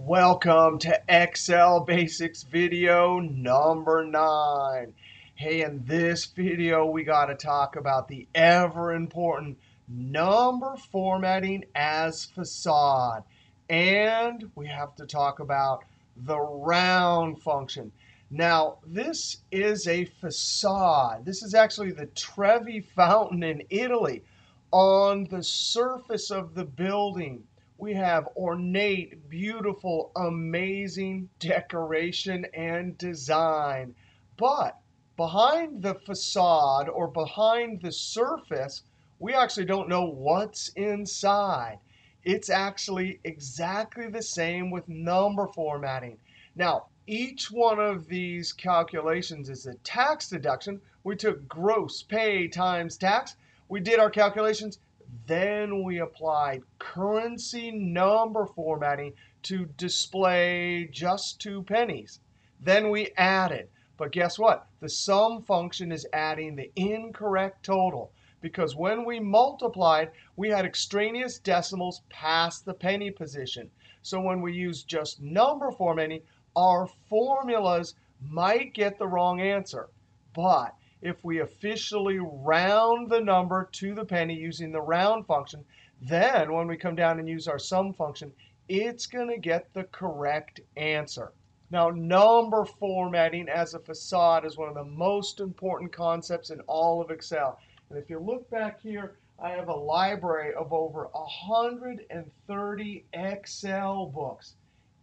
Welcome to Excel Basics video number 9. Hey, in this video, we got to talk about the ever important number formatting as facade. And we have to talk about the round function. Now, this is a facade. This is actually the Trevi Fountain in Italy. On the surface of the building, we have ornate, beautiful, amazing decoration and design. But behind the facade or behind the surface, we actually don't know what's inside. It's actually exactly the same with number formatting. Now, each one of these calculations is a tax deduction. We took gross pay times tax. We did our calculations. Then we applied currency number formatting to display just 2 pennies. Then we added. But guess what? The sum function is adding the incorrect total. Because when we multiplied, we had extraneous decimals past the penny position. So when we use just number formatting, our formulas might get the wrong answer. But if we officially round the number to the penny using the round function, then when we come down and use our sum function, it's going to get the correct answer. Now, number formatting as a facade is one of the most important concepts in all of Excel. And if you look back here, I have a library of over 130 Excel books.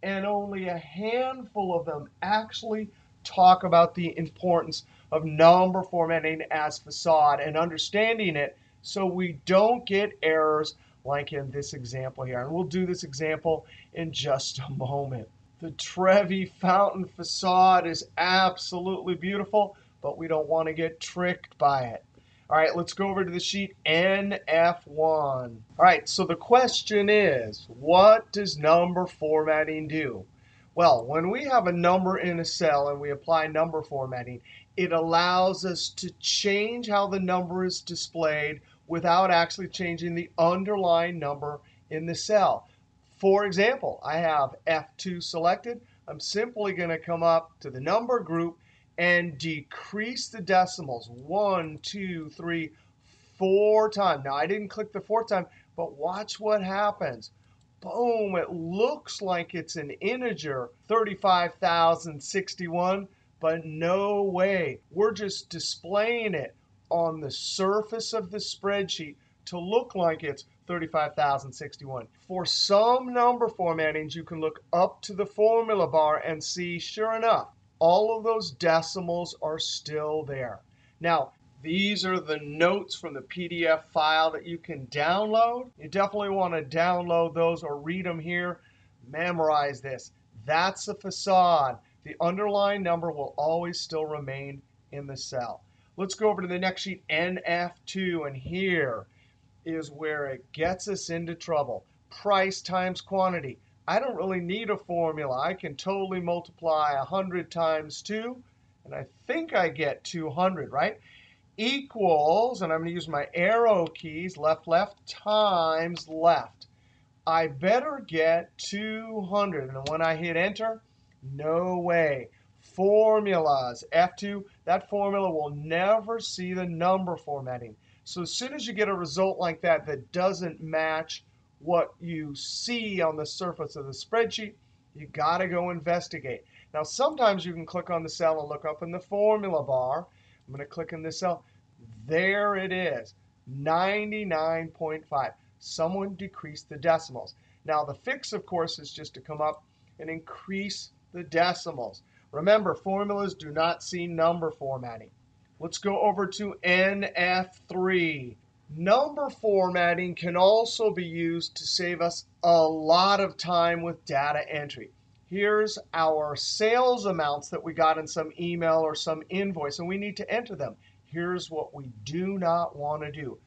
And only a handful of them actually talk about the importance of number formatting as facade and understanding it so we don't get errors like in this example here. And we'll do this example in just a moment. The Trevi Fountain facade is absolutely beautiful, but we don't want to get tricked by it. All right, let's go over to the sheet NF1. All right, so the question is, what does number formatting do? Well, when we have a number in a cell and we apply number formatting, it allows us to change how the number is displayed without actually changing the underlying number in the cell. For example, I have F2 selected. I'm simply going to come up to the number group and decrease the decimals 1, 2, 3, 4 times. Now, I didn't click the 4th time, but watch what happens. Boom, it looks like it's an integer, 35,061, but no way. We're just displaying it on the surface of the spreadsheet to look like it's 35,061. For some number formattings, you can look up to the formula bar and see, sure enough, all of those decimals are still there. Now, these are the notes from the PDF file that you can download. You definitely want to download those or read them here. Memorize this. That's a facade. The underlying number will always still remain in the cell. Let's go over to the next sheet, NF2, and here is where it gets us into trouble. Price times quantity. I don't really need a formula. I can totally multiply 100 times 2, and I think I get 200, right? Equals, and I'm going to use my arrow keys, left, left, times left. I better get 200. And when I hit Enter, no way. Formulas, F2, that formula will never see the number formatting. So as soon as you get a result like that that doesn't match what you see on the surface of the spreadsheet, you got to go investigate. Now, sometimes you can click on the cell and look up in the formula bar. I'm going to click in this cell. There it is, 99.5. Someone decreased the decimals. Now, the fix, of course, is just to come up and increase the decimals. Remember, formulas do not see number formatting. Let's go over to NF3. Number formatting can also be used to save us a lot of time with data entry. Here's our sales amounts that we got in some email or some invoice, and we need to enter them. Here's what we do not want to do.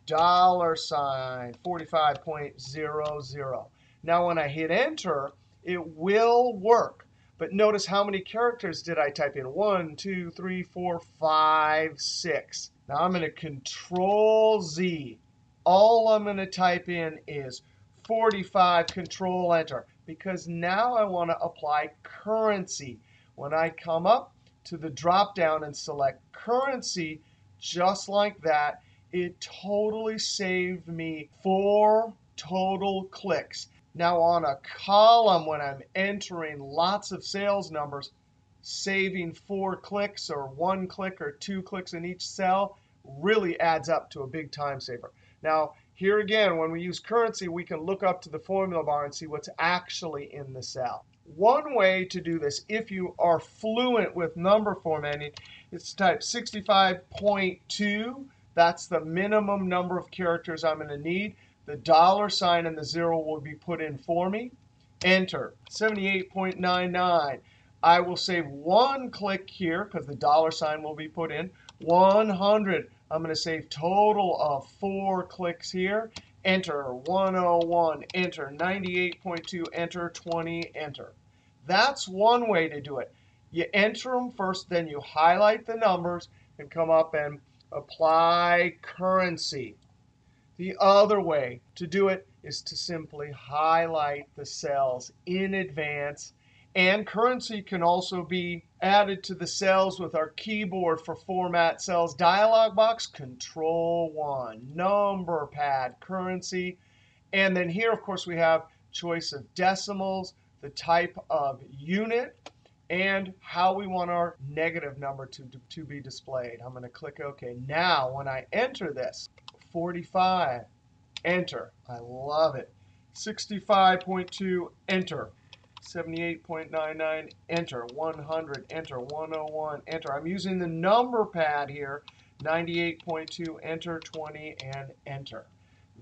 $45.00. Now, when I hit Enter, it will work. But notice how many characters did I type in? 1, 2, 3, 4, 5, 6. Now, I'm going to Control-Z. All I'm going to type in is 45, Control-Enter. because now I want to apply currency. When I come up to the drop down and select currency, just like that, it totally saved me 4 total clicks. Now on a column, when I'm entering lots of sales numbers, saving 4 clicks or 1 click or 2 clicks in each cell really adds up to a big time saver. Now, here again, when we use currency, we can look up to the formula bar and see what's actually in the cell. One way to do this, if you are fluent with number formatting, is to type 65.2. That's the minimum number of characters I'm going to need. The $ and the 0 will be put in for me. Enter. 78.99. I will save 1 click here because the $ will be put in. 100. I'm going to save total of 4 clicks here. Enter. 101. Enter. 98.2. Enter. 20. Enter. That's one way to do it. You enter them first, then you highlight the numbers and come up and apply currency. The other way to do it is to simply highlight the cells in advance. And currency can also be added to the cells with our keyboard for Format Cells dialog box, Control-1, number pad, currency. And then here, of course, we have choice of decimals, the type of unit, and how we want our negative number to be displayed. I'm going to click OK. Now, when I enter this, 45, enter. I love it. 65.2, enter. 78.99, enter. 100, enter. 101, enter. I'm using the number pad here. 98.2, enter. 20, and enter.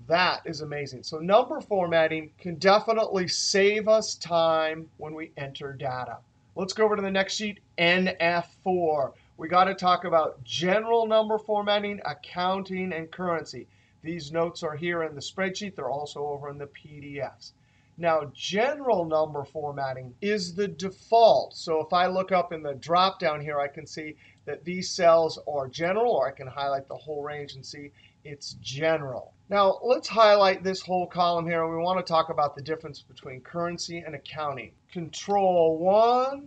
That is amazing. So number formatting can definitely save us time when we enter data. Let's go over to the next sheet, NF4. We got to talk about general number formatting, accounting, and currency. These notes are here in the spreadsheet. They're also over in the PDFs. Now, general number formatting is the default. So if I look up in the drop down here, I can see that these cells are general, or I can highlight the whole range and see it's general. Now, let's highlight this whole column here. We want to talk about the difference between currency and accounting. Control-1,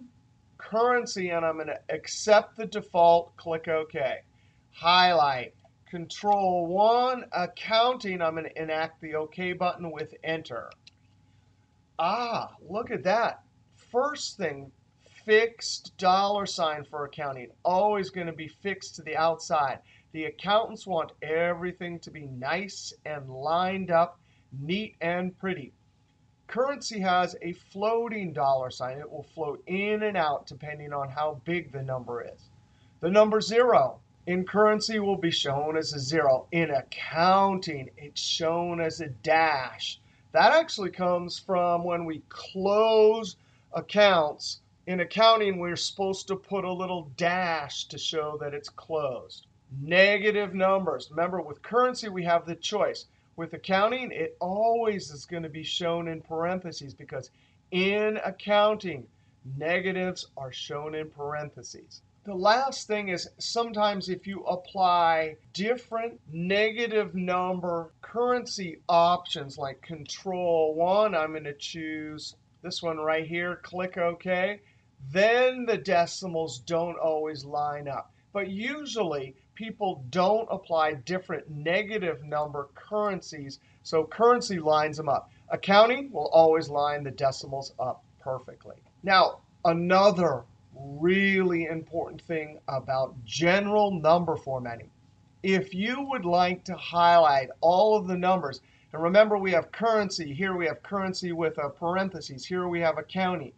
currency, and I'm going to accept the default, click OK. Highlight. Control-1, accounting, I'm going to enact the OK button with Enter. Ah, look at that. First thing, fixed $ for accounting. Always going to be fixed to the outside. The accountants want everything to be nice and lined up, neat and pretty. Currency has a floating $. It will float in and out depending on how big the number is. The number 0 in currency will be shown as a 0. In accounting, it's shown as a dash. That actually comes from when we close accounts. In accounting, we're supposed to put a little dash to show that it's closed. Negative numbers. Remember, with currency, we have the choice. With accounting, it always is going to be shown in parentheses because in accounting, negatives are shown in parentheses. The last thing is sometimes if you apply different negative number currency options like Control-1, I'm going to choose this one right here, click OK, then the decimals don't always line up. But usually, people don't apply different negative number currencies, so currency lines them up. Accounting will always line the decimals up perfectly. Now, another really important thing about general number formatting. If you would like to highlight all of the numbers, and remember we have currency, here we have currency with a parentheses, here we have accounting.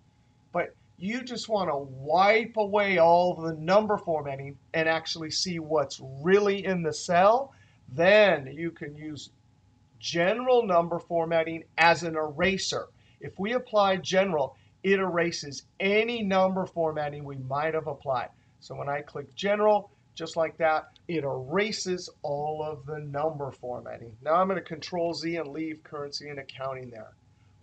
But you just want to wipe away all of the number formatting and actually see what's really in the cell, then you can use general number formatting as an eraser. If we apply general, it erases any number formatting we might have applied. So when I click general, just like that, it erases all of the number formatting. Now I'm going to Control-Z and leave currency and accounting there.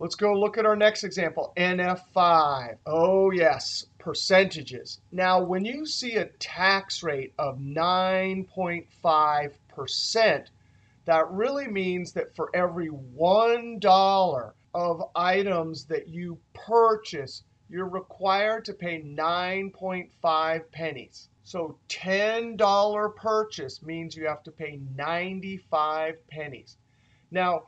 Let's go look at our next example, NF5. Oh, yes, percentages. Now, when you see a tax rate of 9.5%, that really means that for every $1 of items that you purchase, you're required to pay 9.5 pennies. So $10 purchase means you have to pay 95 pennies. Now,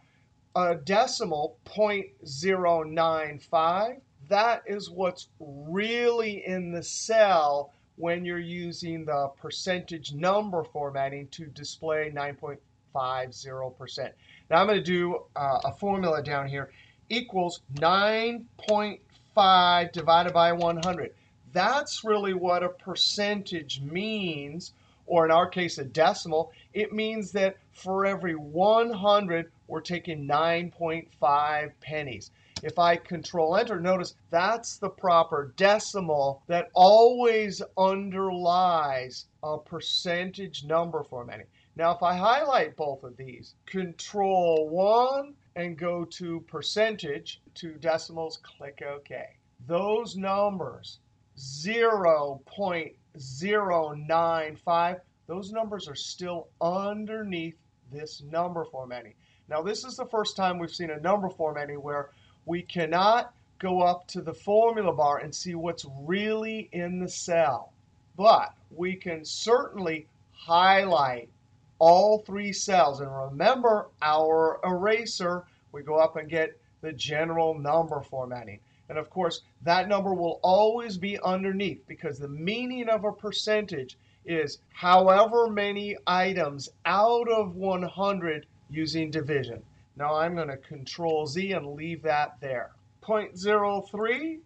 a decimal, 0.095, that is what's really in the cell when you're using the percentage number formatting to display 9.50%. Now I'm going to do a formula down here. Equals 9.5 divided by 100. That's really what a percentage means, or in our case, a decimal. It means that for every 100, we're taking 9.5 pennies. If I Control Enter, notice that's the proper decimal that always underlies a percentage number formatting. Now, if I highlight both of these, Control 1 and go to percentage, to decimals, click OK. Those numbers, 0.095, those numbers are still underneath this number formatting. Now, this is the first time we've seen a number formatting where we cannot go up to the formula bar and see what's really in the cell. But we can certainly highlight all three cells. And remember our eraser, we go up and get the general number formatting. And of course, that number will always be underneath because the meaning of a percentage is however many items out of 100 using division. Now I'm going to Control Z and leave that there. 0.03,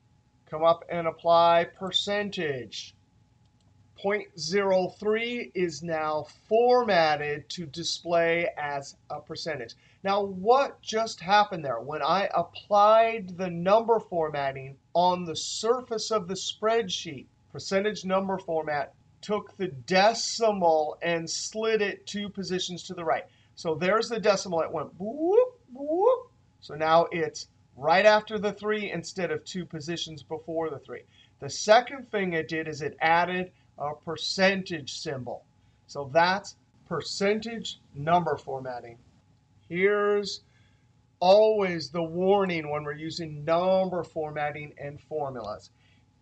come up and apply percentage. 0.03 is now formatted to display as a percentage. Now, what just happened there? When I applied the number formatting on the surface of the spreadsheet, percentage number format took the decimal and slid it 2 positions to the right. So there's the decimal. It went whoop, whoop. So now it's right after the 3 instead of 2 positions before the 3. The second thing it did is it added a percentage symbol. So that's percentage number formatting. Here's always the warning when we're using number formatting and formulas.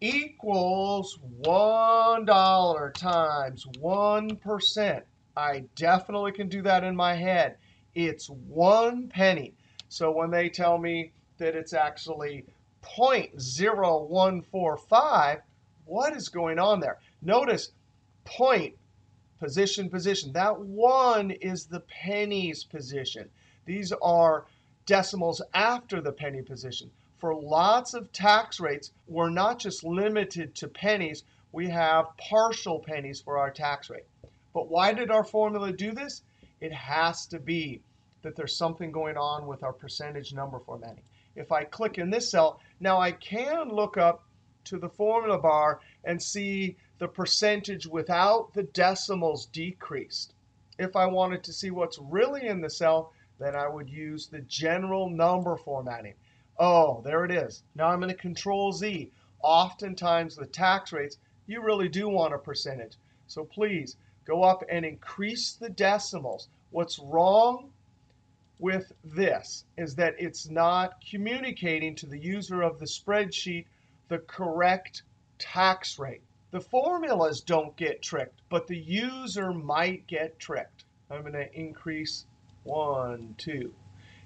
Equals $1 times 1%. I definitely can do that in my head. It's 1 penny. So when they tell me that it's actually 0.0145, what is going on there? Notice point, position, position. That 1 is the pennies position. These are decimals after the penny position. For lots of tax rates, we're not just limited to pennies. We have partial pennies for our tax rate. But why did our formula do this? It has to be that there's something going on with our percentage number formatting. If I click in this cell, now I can look up to the formula bar and see the percentage without the decimals decreased. If I wanted to see what's really in the cell, then I would use the general number formatting. Oh, there it is. Now I'm going to Control Z. Oftentimes, the tax rates, you really do want a percentage. So please go up and increase the decimals. What's wrong with this is that it's not communicating to the user of the spreadsheet the correct tax rate. The formulas don't get tricked, but the user might get tricked. I'm going to increase 1, 2.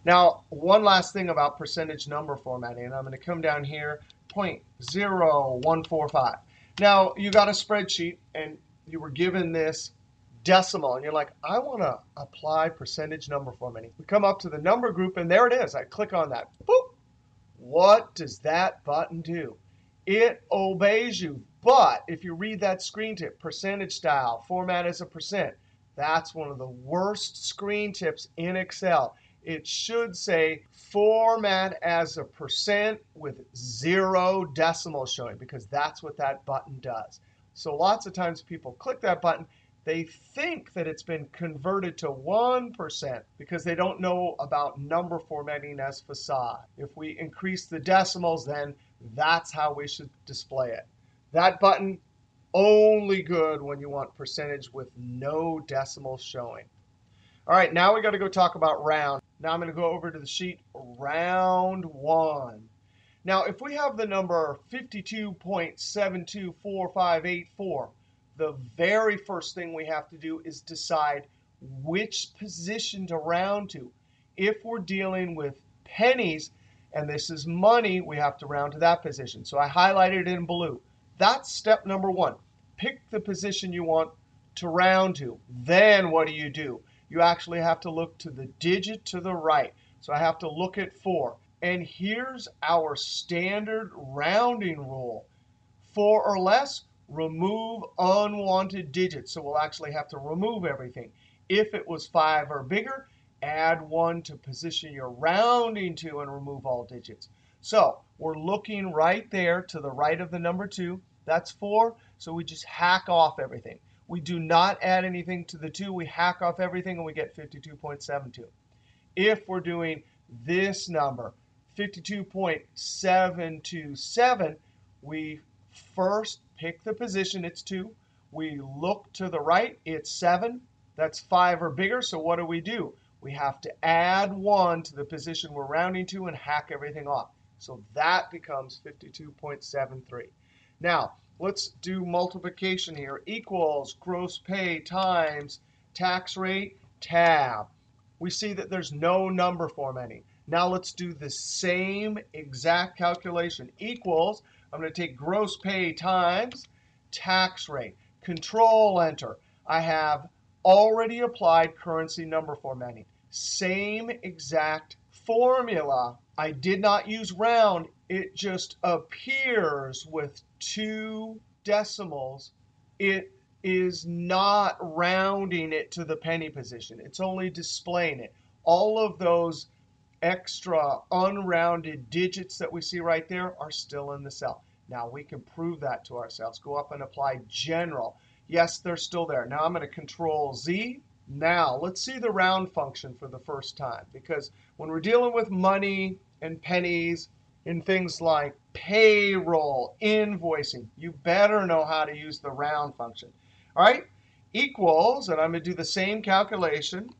Now, one last thing about percentage number formatting, and I'm going to come down here, 0.0145. Now, you got a spreadsheet, and you were given this decimal, and you're like, I want to apply percentage number formatting. We come up to the number group, and there it is. I click on that. Boop. What does that button do? It obeys you. But if you read that screen tip, percentage style, format as a percent, that's one of the worst screen tips in Excel. It should say format as a percent with 0 decimals showing, because that's what that button does. So lots of times people click that button, they think that it's been converted to 1% because they don't know about number formatting as Façade. If we increase the decimals, then that's how we should display it. That button, only good when you want percentage with no decimals showing. All right, now we got to go talk about round. Now I'm going to go over to the sheet round 1. Now, if we have the number 52.724584, the very first thing we have to do is decide which position to round to. If we're dealing with pennies, and this is money, we have to round to that position. So I highlighted it in blue. That's step number 1. Pick the position you want to round to. Then what do? You actually have to look to the digit to the right. So I have to look at 4. And here's our standard rounding rule. 4 or less, remove unwanted digits. So we'll actually have to remove everything. If it was 5 or bigger, add 1 to position you're rounding to and remove all digits. So we're looking right there to the right of the number 2. That's 4, so we just hack off everything. We do not add anything to the 2. We hack off everything, and we get 52.72. If we're doing this number, 52.727, we first pick the position. It's 2. We look to the right. It's 7. That's 5 or bigger, so what do? We have to add 1 to the position we're rounding to and hack everything off. So that becomes 52.73. Now, let's do multiplication here. Equals gross pay times tax rate, tab. We see that there's no number formatting. Now let's do the same exact calculation. Equals, I'm going to take gross pay times tax rate. Control Enter. I have already applied currency number formatting. Same exact formula. I did not use round. It just appears with 2 decimals. It is not rounding it to the penny position. It's only displaying it. All of those extra unrounded digits that we see right there are still in the cell. Now we can prove that to ourselves. Go up and apply general. Yes, they're still there. Now I'm going to Control Z. Now let's see the round function for the first time. Because when we're dealing with money and pennies in things like payroll, invoicing, you better know how to use the round function. All right, equals, and I'm going to do the same calculation.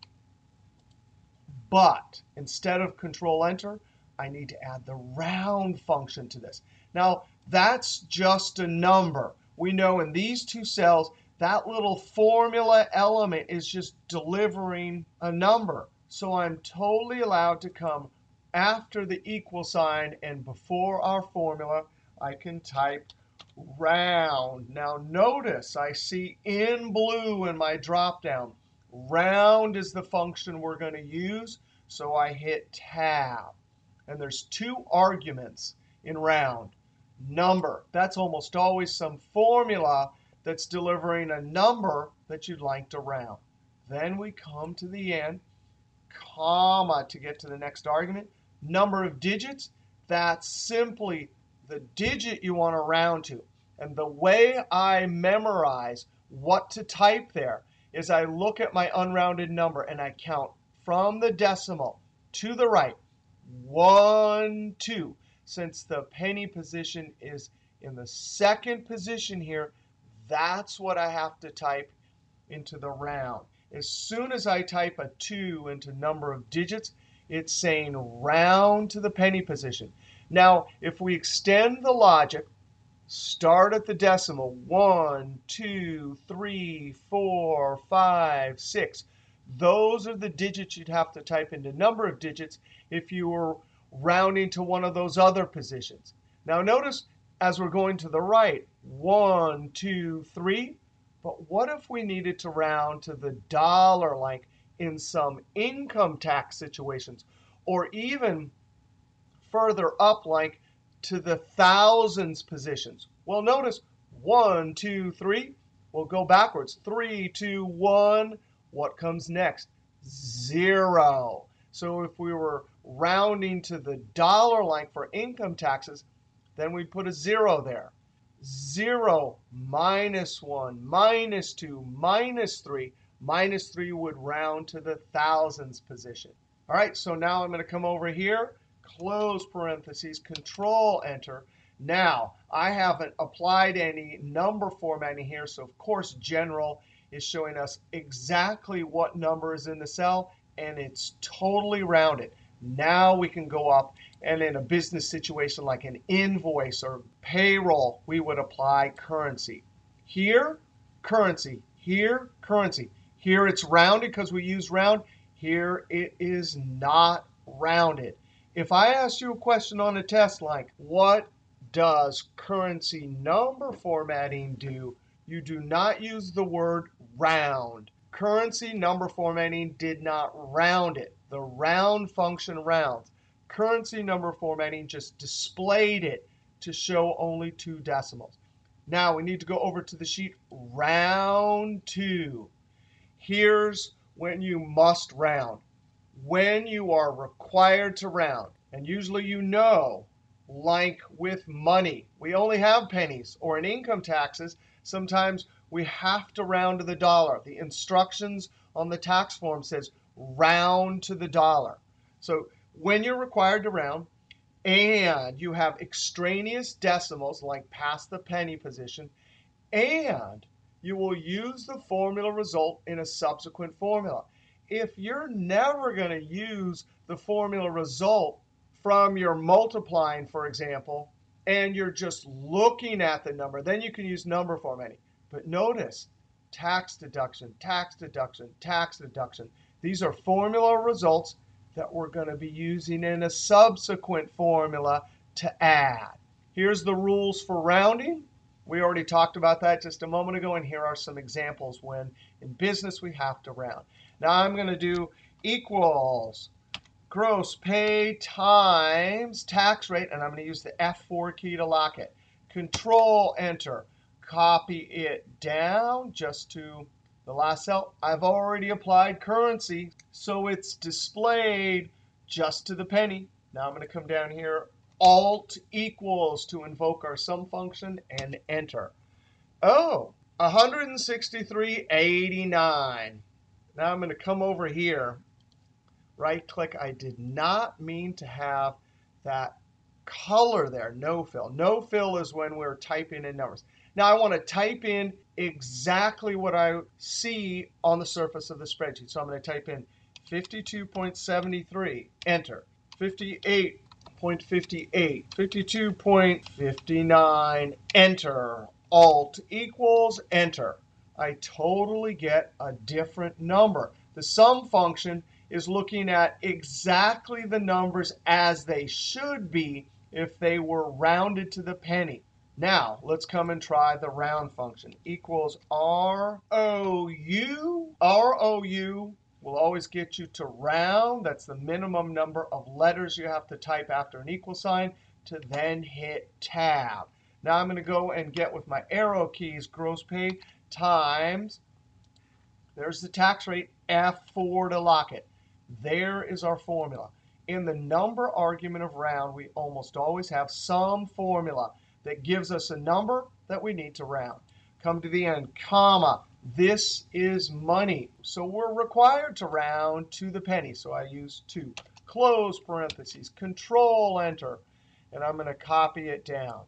But instead of Control Enter, I need to add the round function to this. Now, that's just a number. We know in these 2 cells, that little formula element is just delivering a number. So I'm totally allowed to come after the equal sign and before our formula, I can type round. Now notice I see in blue in my dropdown, round is the function we're going to use. So I hit tab. And there's 2 arguments in round. Number, that's almost always some formula that's delivering a number that you'd like to round. Then we come to the end, comma to get to the next argument. Number of digits, that's simply the digit you want to round to. And the way I memorize what to type there is I look at my unrounded number and I count from the decimal to the right. 1, 2. Since the penny position is in the second position here, that's what I have to type into the round. As soon as I type a 2 into number of digits, it's saying round to the penny position. Now, if we extend the logic, start at the decimal, 1, 2, 3, 4, 5, 6. Those are the digits you'd have to type into number of digits if you were rounding to one of those other positions. Now notice as we're going to the right, 1, 2, 3. But what if we needed to round to the dollar, like in some income tax situations, or even further up, like to the thousands positions? Well, notice 1, 2, 3. We'll go backwards. 3, 2, 1. What comes next? 0. So if we were rounding to the dollar line for income taxes, then we'd put a 0 there. 0, minus 1, minus 2, minus 3. Minus 3 would round to the thousands position. All right, so now I'm going to come over here, close parentheses, Control Enter. Now, I haven't applied any number formatting here, so of course General is showing us exactly what number is in the cell and it's totally rounded. Now we can go up, and in a business situation like an invoice or payroll, we would apply currency. Here, currency. Here, currency. Here it's rounded because we use round. Here it is not rounded. If I ask you a question on a test like, what does currency number formatting do? You do not use the word round. Currency number formatting did not round it. The round function rounds. Currency number formatting just displayed it to show only 2 decimals. Now we need to go over to the sheet round 2. Here's when you must round. When you are required to round. And usually you know, like with money, we only have pennies. Or in income taxes, sometimes we have to round to the dollar. The instructions on the tax form says round to the dollar. So when you're required to round and you have extraneous decimals like past the penny position, and you will use the formula result in a subsequent formula. If you're never going to use the formula result from your multiplying, for example, and you're just looking at the number, then you can use number formatting. But notice, tax deduction, tax deduction, tax deduction. These are formula results that we're going to be using in a subsequent formula to add. Here's the rules for rounding. We already talked about that just a moment ago, and here are some examples when in business we have to round. Now I'm going to do equals gross pay times tax rate, and I'm going to use the F4 key to lock it. Control Enter. Copy it down just to the last cell. I've already applied currency, so it's displayed just to the penny. Now I'm going to come down here, Alt equals to invoke our sum function, and Enter. Oh, 163.89. Now I'm going to come over here, right-click. I did not mean to have that color there, no fill. No fill is when we're typing in numbers. Now I want to type in exactly what I see on the surface of the spreadsheet. So I'm going to type in 52.73, Enter. 58.58, 52.59, Enter. Alt equals Enter. I totally get a different number. The sum function is looking at exactly the numbers as they should be if they were rounded to the penny. Now, let's come and try the round function. Equals ROU. ROU will always get you to round. That's the minimum number of letters you have to type after an equal sign to then hit Tab. Now I'm going to go and get with my arrow keys gross pay times. There's the tax rate, F4 to lock it. There is our formula. In the number argument of round, we almost always have some formula that gives us a number that we need to round. Come to the end, comma. This is money. So we're required to round to the penny. So I use 2. Close parentheses, Control Enter. And I'm going to copy it down.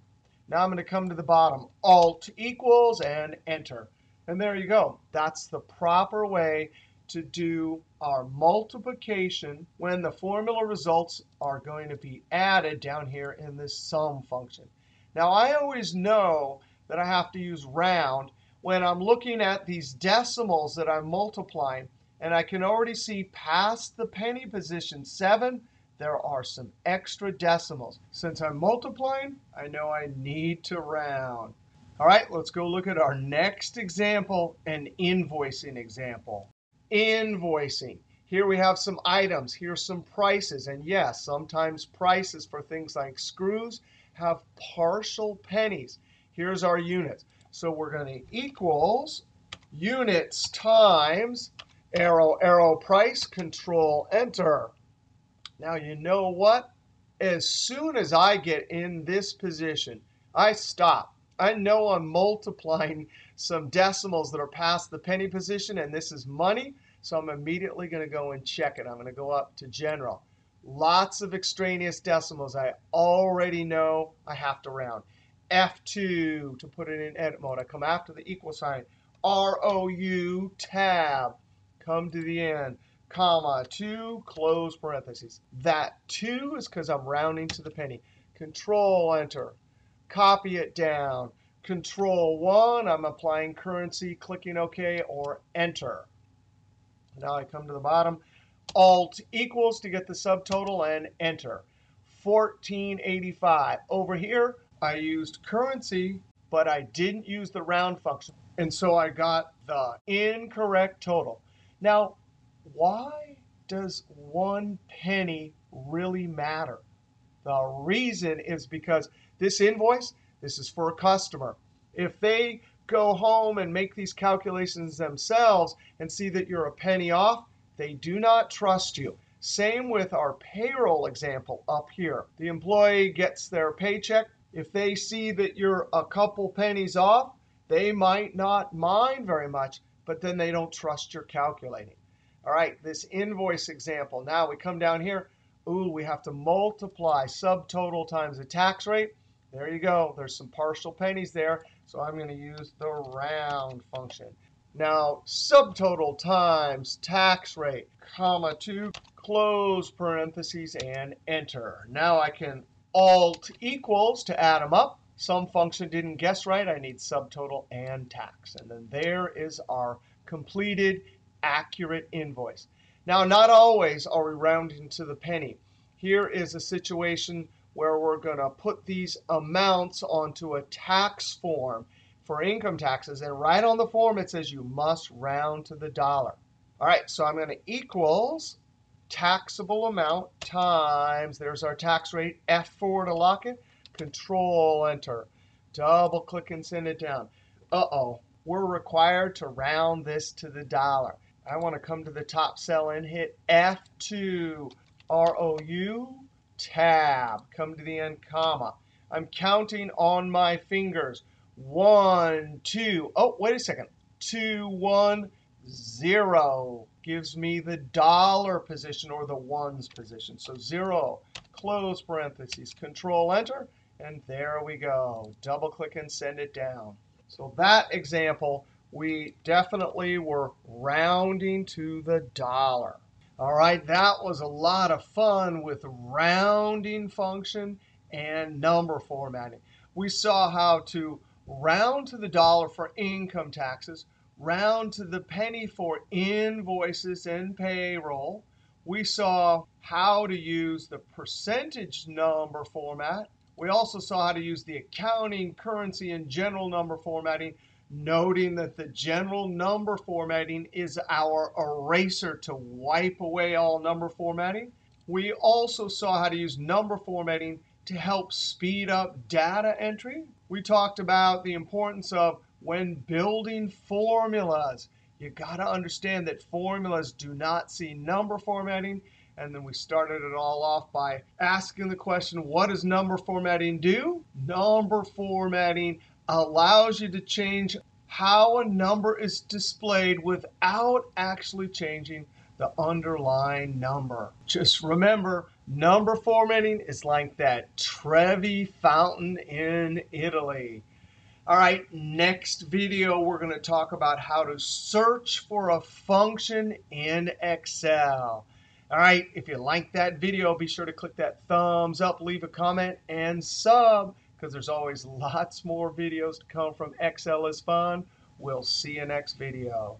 Now I'm going to come to the bottom, Alt equals, and Enter. And there you go. That's the proper way to do our multiplication when the formula results are going to be added down here in this sum function. Now, I always know that I have to use round when I'm looking at these decimals that I'm multiplying, and I can already see past the penny position 7, there are some extra decimals. Since I'm multiplying, I know I need to round. All right, let's go look at our next example, an invoicing example. Invoicing. Here we have some items. Here's some prices. And yes, sometimes prices for things like screws have partial pennies. Here's our units. So we're going to equals units times arrow, arrow, price, Control Enter. Now you know what? As soon as I get in this position, I stop. I know I'm multiplying some decimals that are past the penny position, and this is money. So I'm immediately going to go and check it. I'm going to go up to General. Lots of extraneous decimals. I already know I have to round. F2 to put it in edit mode. I come after the equal sign. ROU, Tab. Come to the end. comma, 2, close parentheses. That 2 is because I'm rounding to the penny. Control Enter. Copy it down. Control 1, I'm applying currency, clicking OK or Enter. Now I come to the bottom. Alt equals to get the subtotal and Enter. 1485. Over here, I used currency, but I didn't use the round function. And so I got the incorrect total. Now, why does 1 penny really matter? The reason is because this invoice, this is for a customer. If they go home and make these calculations themselves and see that you're a penny off, they do not trust you. Same with our payroll example up here. The employee gets their paycheck. If they see that you're a couple pennies off, they might not mind very much, but then they don't trust your calculating. All right, this invoice example. Now we come down here. Ooh, we have to multiply subtotal times the tax rate. There you go. There's some partial pennies there. So I'm going to use the round function. Now, subtotal times tax rate, comma 2, close parentheses, and Enter. Now I can Alt equals to add them up. Some function didn't guess right. I need subtotal and tax. And then there is our completed, accurate invoice. Now, not always are we rounding to the penny. Here is a situation where we're going to put these amounts onto a tax form for income taxes. And right on the form, it says you must round to the dollar. All right, so I'm going to equals taxable amount times, there's our tax rate, F4 to lock it, Control Enter. Double click and send it down. Uh-oh, we're required to round this to the dollar. I want to come to the top cell and hit F2, ROU, tab. Come to the end, comma. I'm counting on my fingers. 1, 2. Oh, wait a second. 2, 1, 0 gives me the dollar position or the ones position. So 0, close parentheses, Control Enter, and there we go. Double click and send it down. So that example, we definitely were rounding to the dollar. All right, that was a lot of fun with rounding function and number formatting. We saw how to round to the dollar for income taxes, round to the penny for invoices and payroll. We saw how to use the percentage number format. We also saw how to use the accounting, currency, and general number formatting, noting that the general number formatting is our eraser to wipe away all number formatting. We also saw how to use number formatting to help speed up data entry. We talked about the importance of when building formulas. You got to understand that formulas do not see number formatting. And then we started it all off by asking the question, what does number formatting do? Number formatting allows you to change how a number is displayed without actually changing the underlying number. Just remember, number formatting is like that Trevi fountain in Italy. All right, next video, we're going to talk about how to search for a function in Excel. All right, if you like that video, be sure to click that thumbs up, leave a comment, and sub, because there's always lots more videos to come from Excel is Fun. We'll see you next video.